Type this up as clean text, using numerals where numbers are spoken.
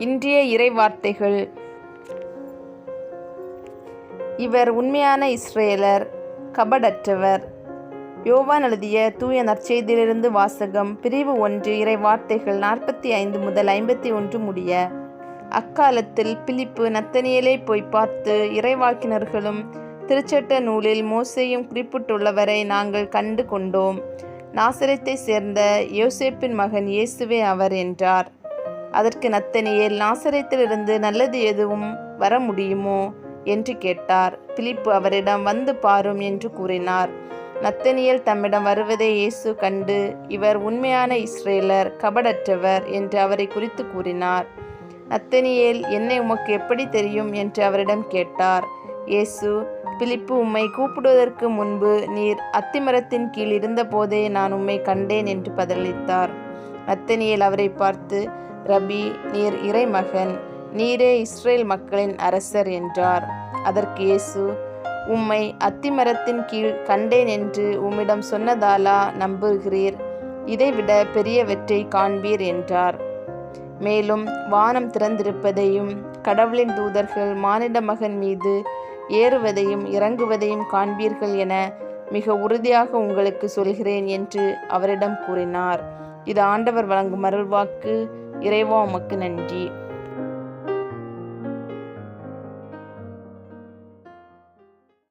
இன்றைய இறை வார்த்தைகள். இவர் உண்மையான இஸ்ரேலர், கபடற்றவர். யோவான் எழுதிய தூய நற்செய்தியிலிருந்து வாசகம். பிரிவு 1. இறை வார்த்தைகள் 45 முதல் 51 முடிய. அக்காலத்தில் பிலிப்பு நத்தனியேலை போய் பார்த்து, இறைவாக்கினர்களும் திருச்சட்ட நூலில் மோசேயும் குறிப்பிட்டுள்ளவரை நாங்கள் கண்டு கொண்டோம். நாசரேத்தை சேர்ந்த யோசேப்பின் மகன் இயேசுவே அவர் என்றார். அதற்கு நத்தனியேல், நாசரேத்திலிருந்து நல்லது எதுவும் வர முடியுமோ என்று கேட்டார். பிலிப்பு அவரிடம், வந்து பாரும் என்று கூறினார். நத்தனியேல் தம்மிடம் வருவதை இயேசு கண்டு, இவர் உண்மையான இஸ்ரேலர், கபடற்றவர் என்று அவரை குறித்து கூறினார். நத்தனியேல், என்னை உமக்கு எப்படி தெரியும் என்று அவரிடம் கேட்டார். இயேசு, பிலிப்பு உம்மை கூப்பிடுவதற்கு முன்பு நீர் அத்திமரத்தின் கீழ் இருந்தபோதே நான் உம்மை கண்டேன் என்று பதிலளித்தார். நத்தனியேல் அவரை பார்த்து, ரபி, நீர் இறைமகன், நீரே இஸ்ரேல் மக்களின் அரசர் என்றார். அதற்கு இயேசு, உம்மை அத்திமரத்தின் கீழ் கண்டேன் என்று உம்மிடம் சொன்னதாலா நம்புகிறீர்? இதைவிட பெரியவற்றை காண்பீர் என்றார். மேலும் வானம் திறந்திருப்பதையும் கடவுளின் தூதர்கள் மானிட மகன் மீது ஏறுவதையும் இறங்குவதையும் காண்பீர்கள் என மிக உறுதியாக உங்களுக்கு சொல்கிறேன் என்று அவரிடம் கூறினார். இது ஆண்டவர் வழங்கும் அருள்வாக்கு. இறைவா, உமக்கு நன்றி.